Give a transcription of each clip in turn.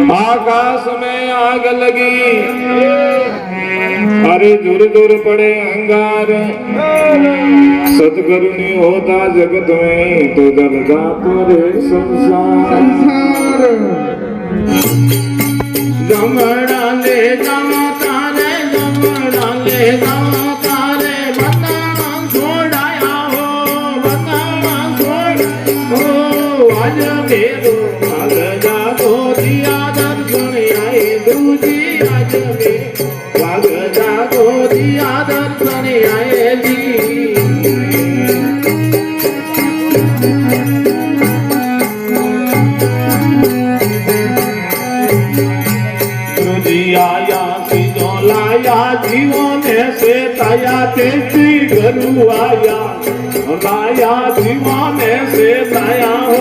आकाश में आग लगी, अरे दूर दूर पड़े अंगार, सतगुरु नहीं होता जगत में तो जलता पूरे संसार। जमड़ा ले जाओ तारे, जमड़ा ले जाओ तारे, बताना छोड़ाया हो, बताना छोड़ हो। आज मेरो भाग जागो दिया दर्शन आए दूजी, आज मेरो भाग जागो दिया दर्शन आए जी। आया सीजो लाया जीवों ने से ताया तेजी गुरु आया, लाया जीवों ने से ताया हो।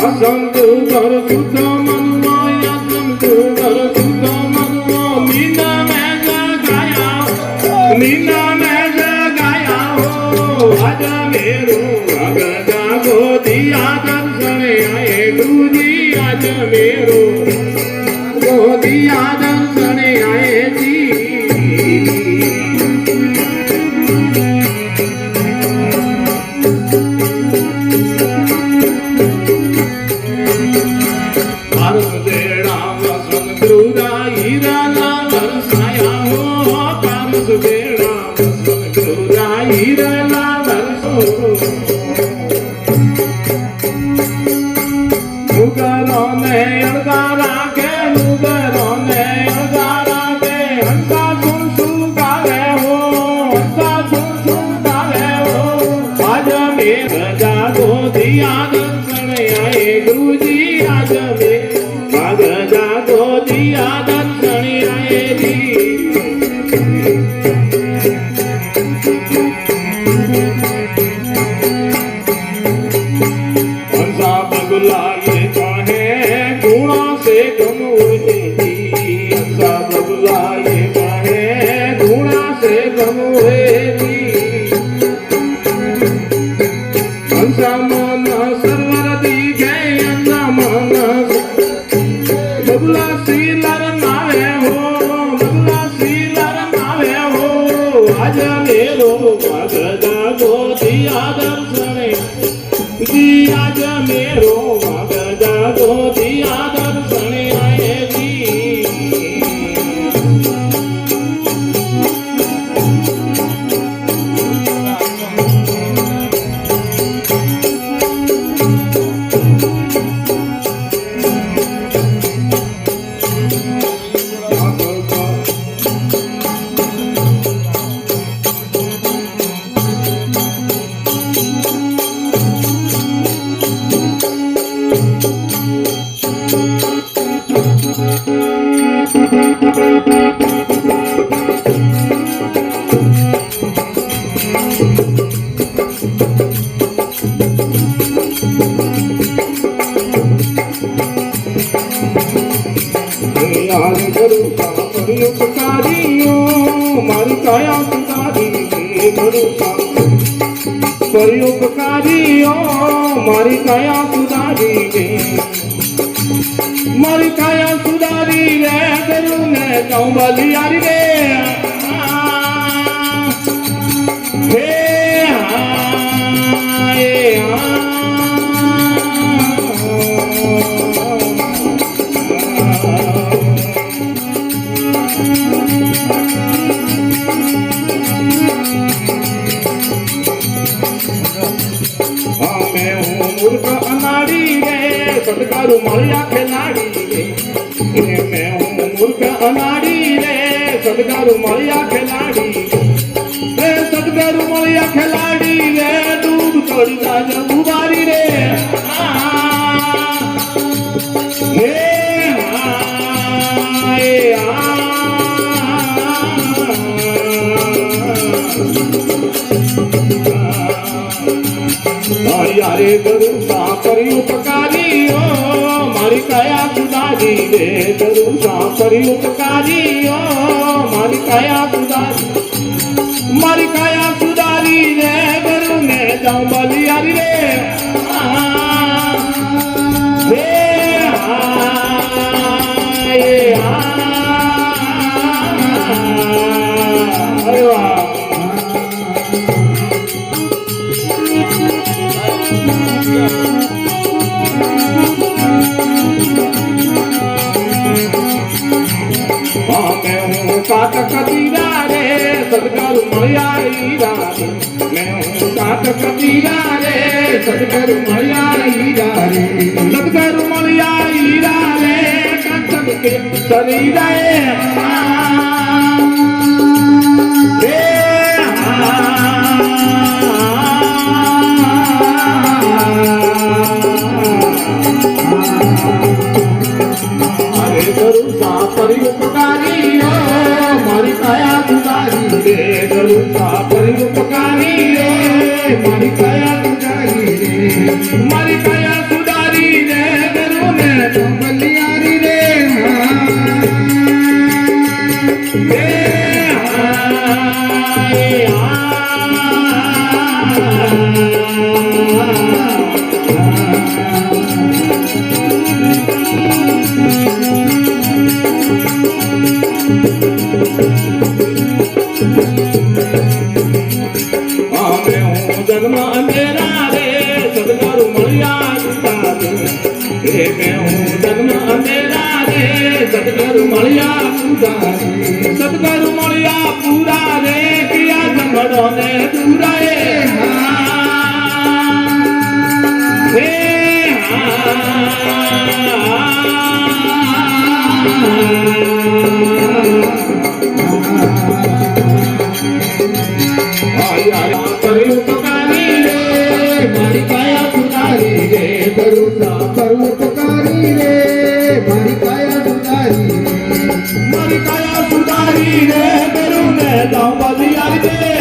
असंतु कर शुद्ध मनुआ, असंतु कर शुद्ध मनुआ, मीना में जगाया, मीना में जगाया हो। आज मेरो भाग जागो दिया दर्शन आए दूजी, आज मेरो दिया दर्शन आए जी। भारत बेड़ा वसन गुरुदा हीरा ला बरसाया हो, भारत बेड़ा वसन गुरुदा हीरा ला बरसो। मुगलों ने अड़गारा के, मुगलों ने अड़गारा के, हंसा सुन सुगारे हो, हंसा सुन सुगारे हो। आज मेरा जागो दिया दर्शन आए गुरुजी, आज मेरा भाग जागो दिया दर्शन आए जी। हंसा बगुला ये गुणों से कम हुए जी, हंसा बगुला ये कहे गुणों से कम हुए जी। हंसा मन सरवर दिखे, हंसा मन बगुला सीलर नावे हो, बगुला सीलर नावे हो। आज मेरो भाग जागो दिया दर्शन जी, आज मेरो भाग जागो दिया दर्शन आए जी। उपकारियों मारी काया सुधारी परोपकारियों मारी काया सुधारी मारी काया सुधारी रे गुरु ने कौन बलियारी रे सतगुरु मलिया खिलाड़ी रे मैं हूँ मूर्ख अनाड़ी रे सतगुरु मलिया खिलाड़ी रे सतगुरु मलिया खिलाड़ी रे डूब थोड़ी जान उबारी रे यारे गुरु सा करी उपकारी हो મારી કયા સુધારી રે કરું સાપરી ઉપકારી ઓ મારી કયા સુધારી મારી કયા સુધારી રે કરું ને જાઉં બલિયારી રે કાટ કતીરા રે સદગુરુ મળ્યા હીરા મેં કાટ કતીરા રે સદગુરુ મળ્યા હીરા રે સદગુરુ મળ્યા હીરા રે કંચન કે શરીર રે કરું સાપરી ઉપકારી મારી કયા સુધારી રે કરું સાપરી ઉપકારી રે મારી કયા સુધારી રે મારી કયા સુધારી રે કરું ને બલિયારી રે જન્મ અંધેરા રે સદગુરુ મળ્યા હું જન્મ અંધેરા રે સદગુરુ મળ્યા સદગુરુ મળ્યા પૂરા રે ક્રિયા જમડો ને દૂરા મારી કયા સુધારી રે કરું સાપરું ઉપકારી રે મારી કયા સુધારી મારી કયા સુધારી રે કરું ને જાઉં બલિયારી રે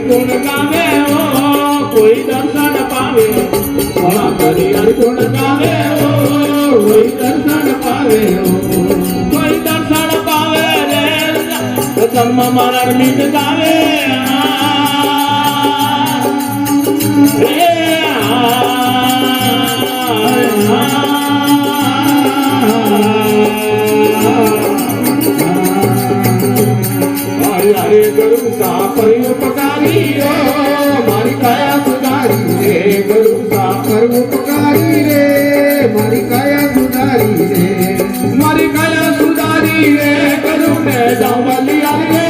ગુણ ગાવે કોઈ દર્શન પાવે ગુણ ગાવે કોઈ દર્શન પાવે કોઈ દર્શન પાવે રે જન્મ મરણ મિટ ગાવે હરે ગુરુ સાપરી ઉપકારી મારી કયા સુધારી રે ગુરુ સાપર ઉપકારી રે મારી કયા સુધારી રે મારી કયા સુધારી રે કરું ને જાઉં બલિયારી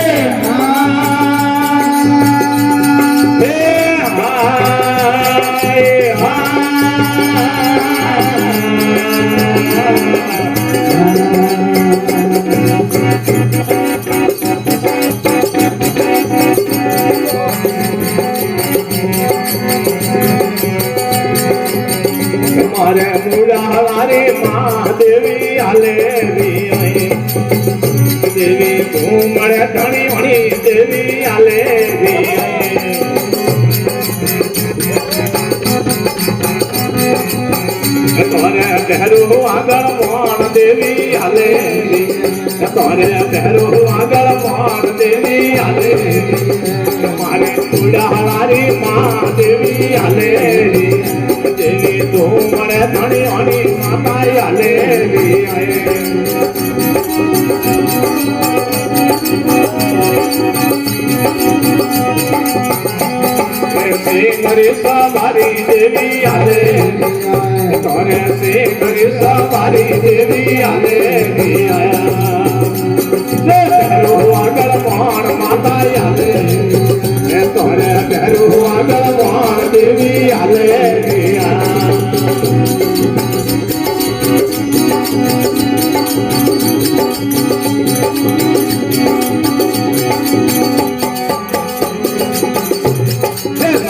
મારે મુરારી મહાદેવી આલે દેવી તું મળે ધણી વણી દેવી આલે તોરે પહેરો આગળ મોણ દેવી આલે તોરે પહેરો આગળ મોણ દેવી આલે મારે મુરારી મહાદેવી આલે દેવી તું મળે ધણી વણી માતા આલે सिंह सवारी देवी आले तोरे सिंह सवारी देवी आले आया तेरो आगल पाण माता आले तोरे तेरो आगल पाण देवी आले आया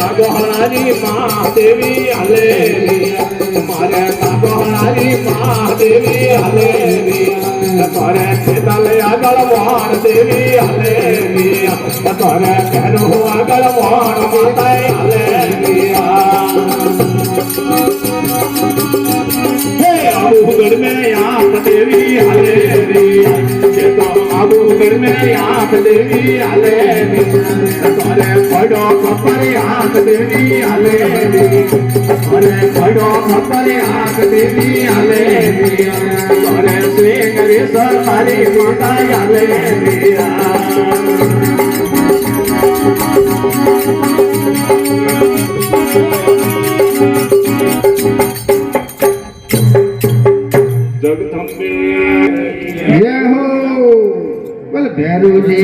કાગોહળાની મહાદેવી હાલેલિયા મારે કાગોહળાની મહાદેવી હાલેલિયા તારે ખેતલ આગળ વાણ દેવી હાલેલિયા તારે ઘેરો આગળ વાણ માતાએ હાલેલિયા હે આબુગઢ में आप देवी हालेलिया के तो आबुगढ़ में आप देवी हालेलिया तारे बड़ो खपर आप देवी हालेलिया तारे बड़ो खपर आप देवी हालेलिया तारे श्री सरकारी माता हालेलिया जगदम्बे जय हो बोल भैरू जी।